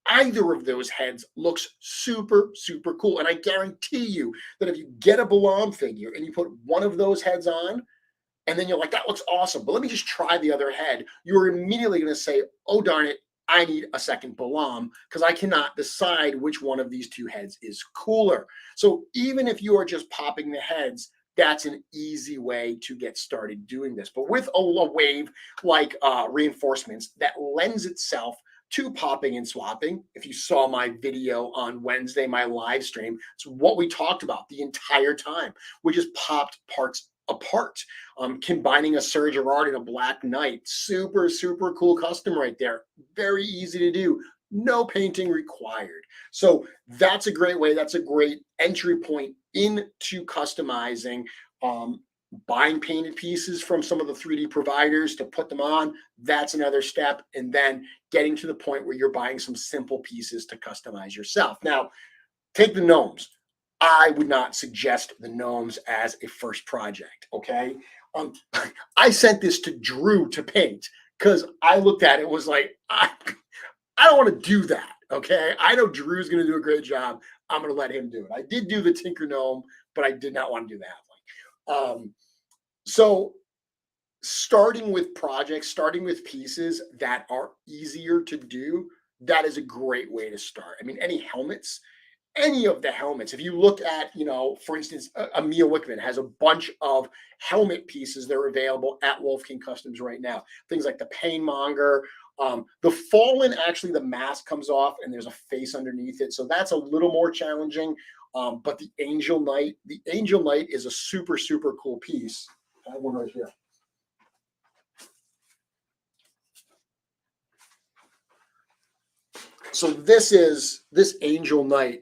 Either of those heads looks super, super cool. And I guarantee you that if you get a Balam figure and you put one of those heads on, and then you're like, that looks awesome, but let me just try the other head, you're immediately going to say, oh, darn it, I need a second Balam because I cannot decide which one of these two heads is cooler. So even if you are just popping the heads, that's an easy way to get started doing this. But with a wave like reinforcements that lends itself to popping and swapping. If you saw my video on Wednesday, my live stream, it's what we talked about the entire time. We just popped parts apart. Combining a Sir Gerard and a Black Knight, super, super cool custom right there. Very easy to do. No painting required. So that's a great way. That's a great entry point into customizing. Buying painted pieces from some of the 3D providers to put them on, that's another step. And then getting to the point where you're buying some simple pieces to customize yourself. Now, take the gnomes. I would not suggest the gnomes as a first project, okay? I sent this to Dru to paint because I looked at it and was like, I don't want to do that, okay? I know Dru's going to do a great job. I'm going to let him do it. I did do the Tinker Gnome, but I did not want to do the Halfling. So starting with projects, starting with pieces that are easier to do, that is a great way to start. I mean, any of the helmets, if you look at, for instance, Emil Wickman has a bunch of helmet pieces that are available at Wolf King Customs right now. Things like the Painmonger, the Fallen, actually the mask comes off and there's a face underneath it. So that's a little more challenging. But the Angel Knight is a super, super cool piece. I have one right here. So this Angel Knight.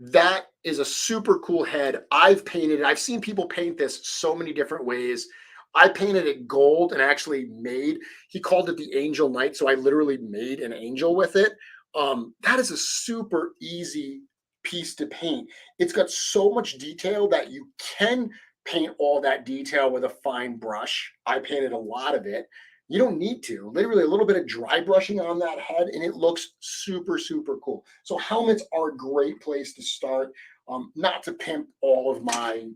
That is a super cool head. I've painted it. I've seen people paint this so many different ways. I painted it gold and actually he called it the Angel Knight. So I literally made an angel with it. That is a super easy piece to paint. It's got so much detail that you can paint all that detail with a fine brush. I painted a lot of it. You don't need to. Literally a little bit of dry brushing on that head and it looks super, super cool. So helmets are a great place to start. Not to pimp all of my,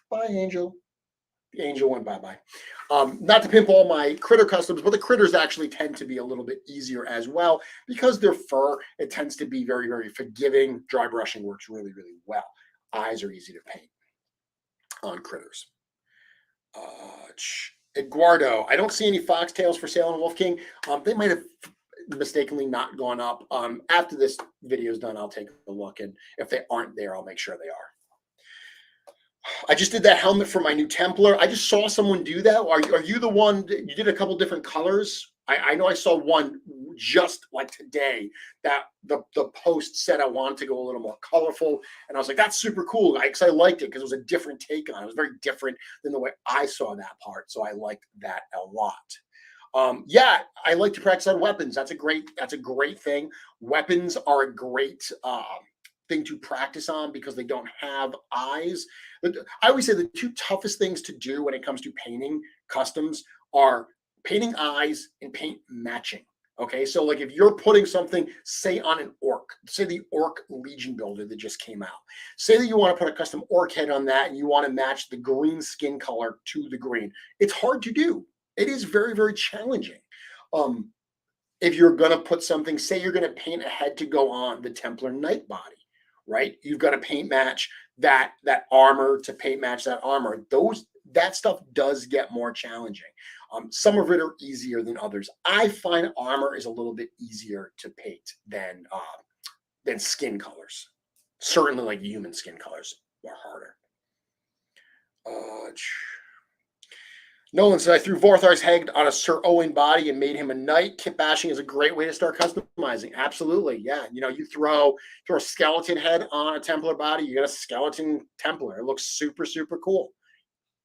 bye Angel. The Angel went bye-bye. Not to pimp all my critter customs, but the critters actually tend to be a little bit easier as well because they're fur. It tends to be very, very forgiving. Dry brushing works really, really well. eyes are easy to paint on critters. Eduardo, I don't see any foxtails for sale on Wolf King. They might have mistakenly not gone up. After this video is done, I'll take a look, and if they aren't there, I'll make sure they are. I just did that helmet for my new Templar. I just saw someone do that. Are you the one that you did a couple different colors? I know I saw one just like today that the post said I wanted to go a little more colorful. And I was like, that's super cool. Because I liked it because it was a different take on it. It was very different than the way I saw that part. So I liked that a lot. Yeah, I like to practice on weapons. That's a great thing. Weapons are a great thing to practice on because they don't have eyes. I always say the two toughest things to do when it comes to painting customs are painting eyes and paint matching. Okay, so like if you're putting something, say on an orc, say the orc Legion builder that just came out, say that you want to put a custom orc head on that and you want to match the green skin color to the green. It's hard to do. It is very, very challenging. If you're going to put something, say you're going to paint a head to go on the Templar Knight body, right? You've got to paint match that armor to paint match that armor. That stuff does get more challenging. Some of it are easier than others. I find armor is a little bit easier to paint than skin colors. Certainly, like human skin colors are harder. Nolan said, I threw Vorthar's head on a Sir Owen body and made him a knight. Kit bashing is a great way to start customizing. Absolutely, yeah. You know, you throw a skeleton head on a Templar body, you get a skeleton Templar. It looks super, super cool.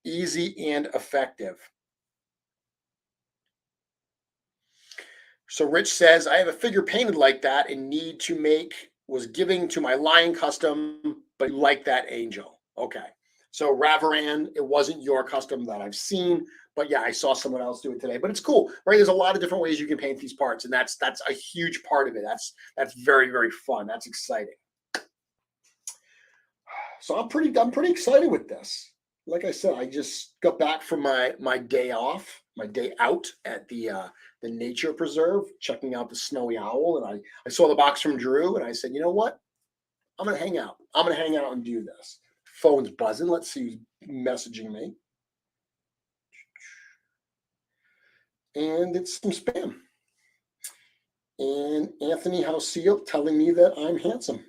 Easy and effective. So Rich says, I have a figure painted like that and need to was giving to my lion custom, but like that angel. Okay. So Ravaran, it wasn't your custom that I've seen, but yeah, I saw someone else do it today. But it's cool, right? There's a lot of different ways you can paint these parts, and that's a huge part of it. That's very, very fun. That's exciting. So I'm pretty excited with this. Like I said, I just got back from my day off, my day out at the nature preserve, checking out the snowy owl, and I saw the box from Dru, and I said, you know what? I'm gonna hang out. I'm gonna hang out and do this. Phone's buzzing. Let's see who's messaging me. And it's some spam. And Anthony Houseal telling me that I'm handsome.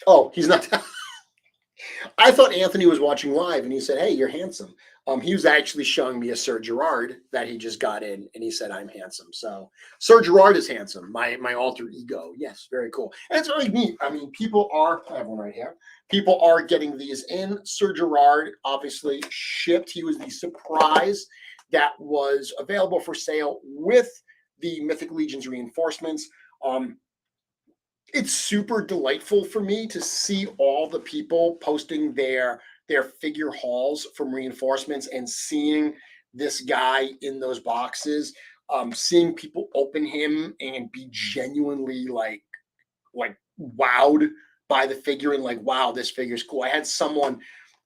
Oh, he's not. I thought Anthony was watching live and he said, hey, you're handsome. He was actually showing me a Sir Gerard that he just got in and he said, I'm handsome. So Sir Gerard is handsome, my alter ego. Yes, very cool. And it's really neat. I mean, I have one right here. People are getting these in. Sir Gerard obviously shipped. He was the surprise that was available for sale with the Mythic Legions reinforcements. It's super delightful for me to see all the people posting their figure hauls from reinforcements and seeing this guy in those boxes, seeing people open him and be genuinely like wowed by the figure and like, wow, this figure's cool. I had someone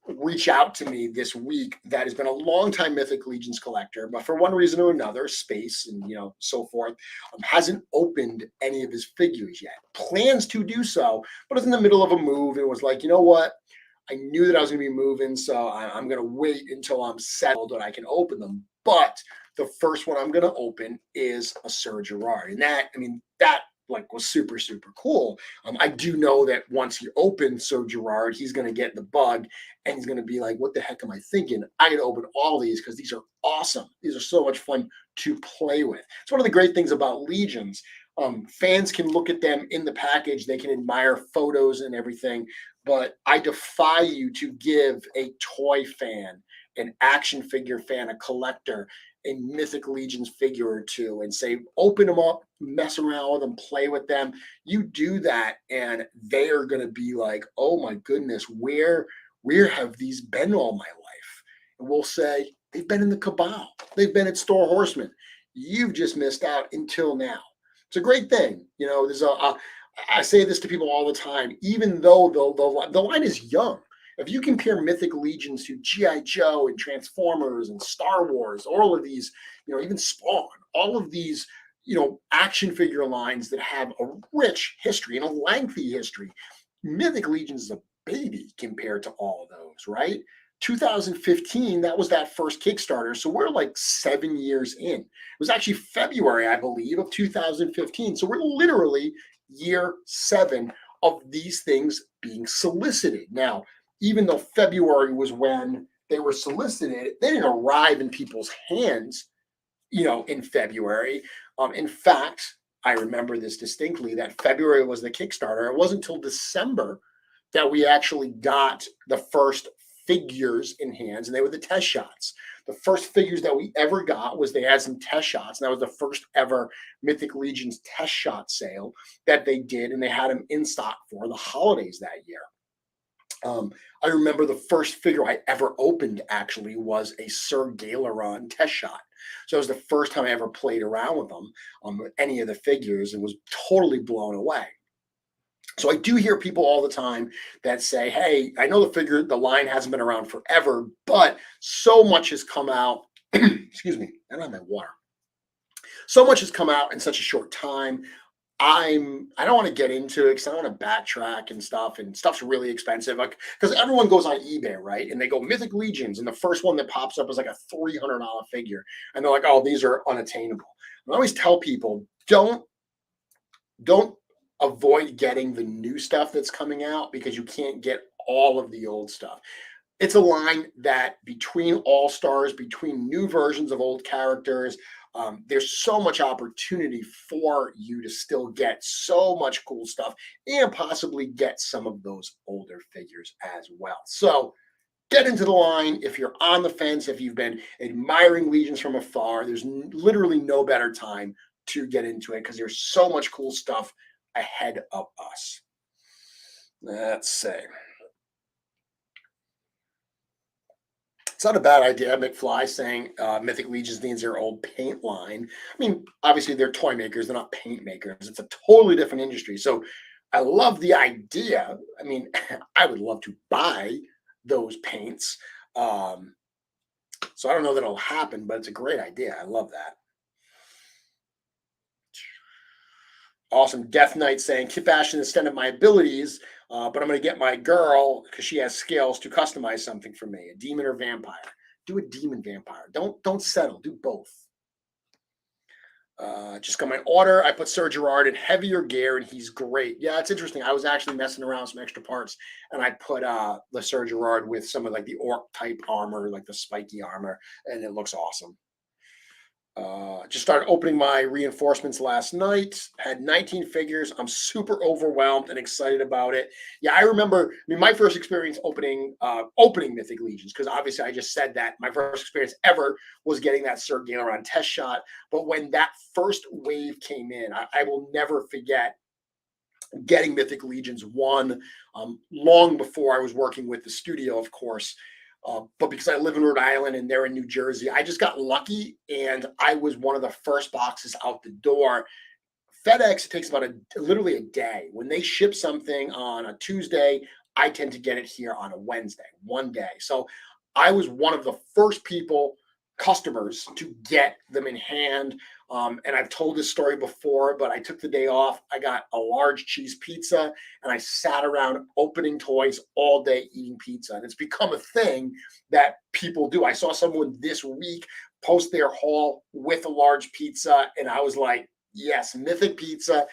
reach out to me this week that has been a longtime Mythic Legions collector, but for one reason or another, space and so forth, hasn't opened any of his figures yet. Plans to do so, but is in the middle of a move and was like, you know what? I knew that I was going to be moving, so I'm going to wait until I'm settled and I can open them. But the first one I'm going to open is a Sir Gerard, and that was super, super cool. I do know that once he opens Sir Gerard, he's going to get the bug and he's going to be like, what the heck am I thinking? I got to open all these because these are awesome. These are so much fun to play with. It's one of the great things about Legions. Fans can look at them in the package. They can admire photos and everything. But I defy you to give a toy fan, an action figure fan, a collector, a Mythic Legions figure or two and say, open them up, mess around with them, play with them. You do that and they are going to be like, oh my goodness, where have these been all my life? And we'll say, they've been in the Cabal. They've been at Store Horsemen. You've just missed out until now. It's a great thing. I say this to people all the time, even though the line is young. If you compare Mythic Legions to G.I. Joe and Transformers and Star Wars, all of these, even Spawn, all of these, action figure lines that have a rich history and a lengthy history, Mythic Legions is a baby compared to all of those, right? 2015, that was that first Kickstarter. So we're like 7 years in. It was actually February, I believe, of 2015. So we're literally year 7 of these things being solicited. Now, even though February was when they were solicited, they didn't arrive in people's hands, in February. In fact, I remember this distinctly, that February was the Kickstarter. It wasn't until December that we actually got the first figures in hands, and they were the test shots. The first figures that we ever got was they had some test shots, and that was the first ever Mythic Legions test shot sale that they did, and they had them in stock for the holidays that year. I remember the first figure I ever opened actually was a Sir Galeron test shot. So it was the first time I ever played around with them, any of the figures, and was totally blown away. So I do hear people all the time that say, hey, I know the line hasn't been around forever, but so much has come out. Excuse me, I don't have my water. So much has come out in such a short time. I don't want to get into it because I don't want to backtrack and stuff's really expensive. Like, because everyone goes on eBay, right? And they go Mythic Legions, and the first one that pops up is like a $300 figure. And they're like, oh, these are unattainable. I always tell people, don't avoid getting the new stuff that's coming out because you can't get all of the old stuff. It's a line that between all-stars, between new versions of old characters, there's so much opportunity for you to still get so much cool stuff and possibly get some of those older figures as well. So get into the line. If you're on the fence, if you've been admiring Legions from afar, there's literally no better time to get into it because there's so much cool stuff ahead of us. Let's see. It's not a bad idea, McFly, saying Mythic Legions needs their old paint line. I mean, obviously they're toy makers, they're not paint makers. It's a totally different industry. So I love the idea. I mean, I would love to buy those paints. So I don't know that it'll happen, but it's a great idea. I love that. Awesome. Death Knight saying, Kip Ashton extended my abilities, but I'm going to get my girl, because she has skills, to customize something for me, a demon or vampire. Do a demon vampire. Don't settle. Do both. Just got my order. I put Sir Gerard in heavier gear, and he's great. Yeah, it's interesting. I was actually messing around with some extra parts, and I put the Sir Gerard with some of like the orc type armor, like the spiky armor, and it looks awesome. Just started opening my reinforcements last night. Had 19 figures. I'm super overwhelmed and excited about it. Yeah, I remember. I mean, my first experience opening Mythic Legions, because obviously I just said that my first experience ever was getting that Sir Galeron test shot. But when that first wave came in, I will never forget getting Mythic Legions 1 long before I was working with the studio, of course. But because I live in Rhode Island and they're in New Jersey, I just got lucky, and I was one of the first boxes out the door. FedEx, it takes about literally a day. When they ship something on a Tuesday, I tend to get it here on a Wednesday, one day. So I was one of the first customers to get them in hand. And I've told this story before, but I took the day off. I got a large cheese pizza, and I sat around opening toys all day eating pizza. And it's become a thing that people do. I saw someone this week post their haul with a large pizza, and I was like, yes, Mythic Pizza,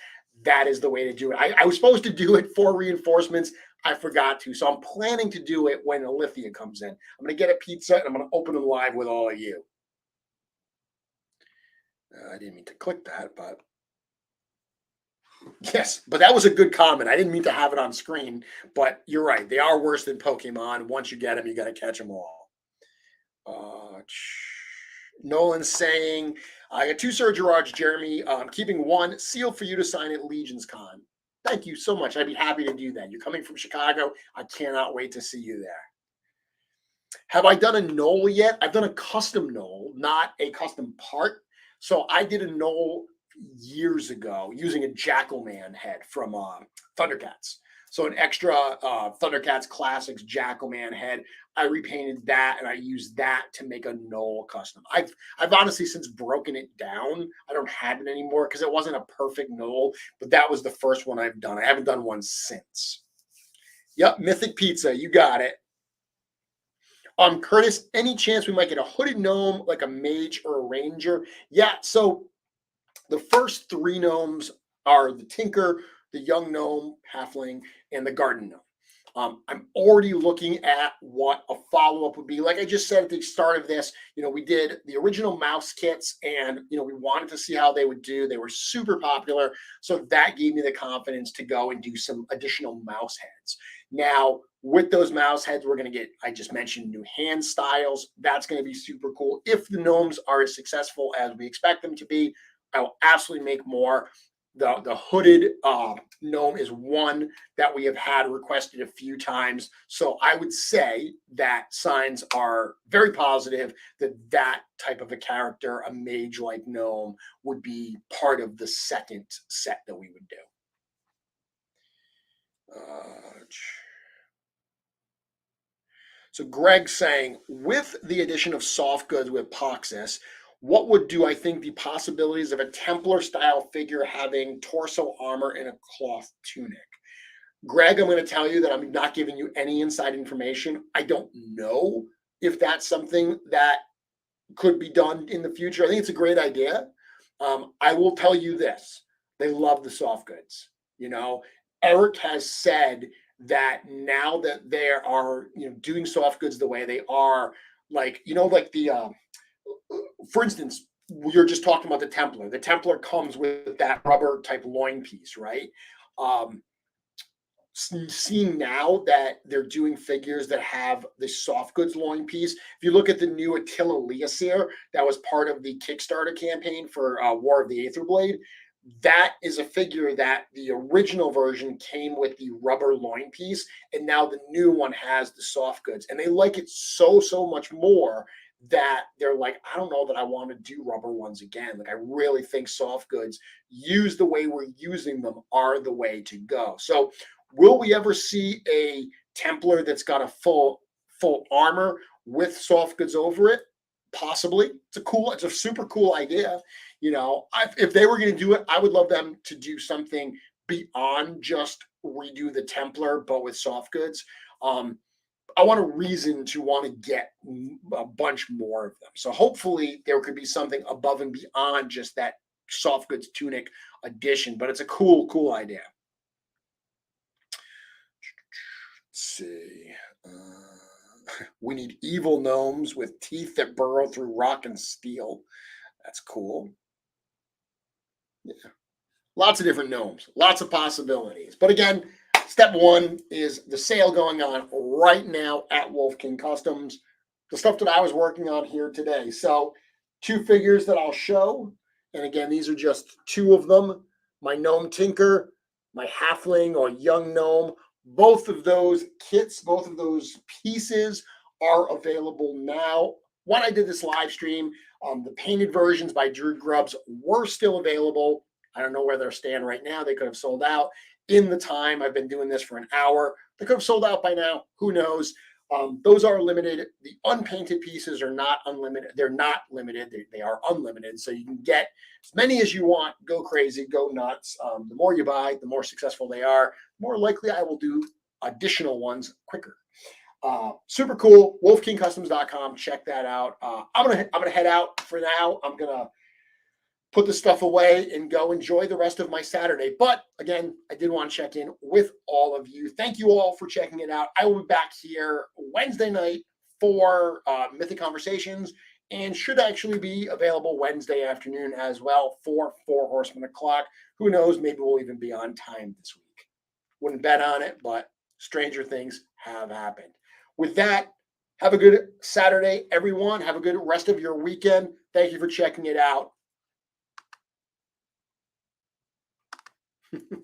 that is the way to do it. I was supposed to do it for reinforcements. I forgot to. So I'm planning to do it when Alithia comes in. I'm going to get a pizza, and I'm going to open them live with all of you. I didn't mean to click that, but yes, but that was a good comment. I didn't mean to have it on screen, but you're right. They are worse than Pokemon. Once you get them, you got to catch them all. Nolan's saying, I got 2 Sir Gerards, Jeremy. Keeping 1 sealed for you to sign at Legions Con. Thank you so much. I'd be happy to do that. You're coming from Chicago. I cannot wait to see you there. Have I done a Knoll yet? I've done a custom Knoll, not a custom part. So I did a Knoll years ago using a Jackalman head from Thundercats. So an extra Thundercats Classics Jackalman head. I repainted that, and I used that to make a Knoll custom. I've honestly since broken it down. I don't have it anymore because it wasn't a perfect Knoll, but that was the first one I've done. I haven't done one since. Yep, Mythic Pizza. You got it. Curtis, any chance we might get a hooded gnome like a mage or a ranger? Yeah, so the first three gnomes are the Tinker, the Young Gnome, Halfling, and the Garden Gnome. I'm already looking at what a follow up would be. Like I just said at the start of this, we did the original mouse kits and, we wanted to see how they would do. They were super popular. So that gave me the confidence to go and do some additional mouse heads. Now, with those mouse heads, we're going to get, I just mentioned, new hand styles. That's going to be super cool. If the gnomes are as successful as we expect them to be, I will absolutely make more. The hooded gnome is one that we have had requested a few times. So I would say that signs are very positive that that type of a character, a mage-like gnome, would be part of the second set that we would do. So Greg's saying, with the addition of soft goods with Poxus, what would do I think the possibilities of a Templar style figure having torso armor and a cloth tunic? Greg, I'm going to tell you that I'm not giving you any inside information. I don't know if that's something that could be done in the future. I think it's a great idea. I will tell you this. They love the soft goods. Eric has said that now that they are, doing soft goods the way they are, like the, for instance, you're just talking about the Templar. The Templar comes with that rubber type loin piece, right? Seeing now that they're doing figures that have the soft goods loin piece. If you look at the new Attila Leasir, that was part of the Kickstarter campaign for War of the Aether Blade. That is a figure that the original version came with the rubber loin piece, and now the new one has the soft goods. And they like it so much more that they're like, I don't know that I want to do rubber ones again. Like, I really think soft goods used the way we're using them are the way to go. So will we ever see a Templar that's got a full armor with soft goods over it? Possibly. It's a super cool idea. If they were going to do it, I would love them to do something beyond just redo the Templar, but with soft goods. I want a reason to want to get a bunch more of them. So hopefully there could be something above and beyond just that soft goods tunic addition, but it's a cool idea. Let's see. We need evil gnomes with teeth that burrow through rock and steel. That's cool. Yeah. Lots of different gnomes, lots of possibilities. But again, step one is the sale going on right now at Wolf King Customs. The stuff that I was working on here today. So 2 figures that I'll show. And again, these are just 2 of them. My Gnome Tinker, my Halfling or Young Gnome. Both of those kits, both of those pieces are available now. When I did this live stream, the painted versions by Dru Grubbs were still available. I don't know where they're standing right now. They could have sold out in the time. I've been doing this for an hour. They could have sold out by now. Who knows? Those are limited. The unpainted pieces are not unlimited. They're not limited. They are unlimited. So you can get as many as you want. Go crazy. Go nuts. The more you buy, the more successful they are. The more likely I will do additional ones quicker. Super cool. WolfKingCustoms.com. Check that out. I'm gonna head out for now. I'm gonna put the stuff away and go enjoy the rest of my Saturday. But again, I did want to check in with all of you. Thank you all for checking it out. I will be back here Wednesday night for Mythic Conversations, and should actually be available Wednesday afternoon as well for 4 Horsemen O'Clock. Who knows? Maybe we'll even be on time this week. Wouldn't bet on it, but stranger things have happened. With that, have a good Saturday, everyone. Have a good rest of your weekend. Thank you for checking it out.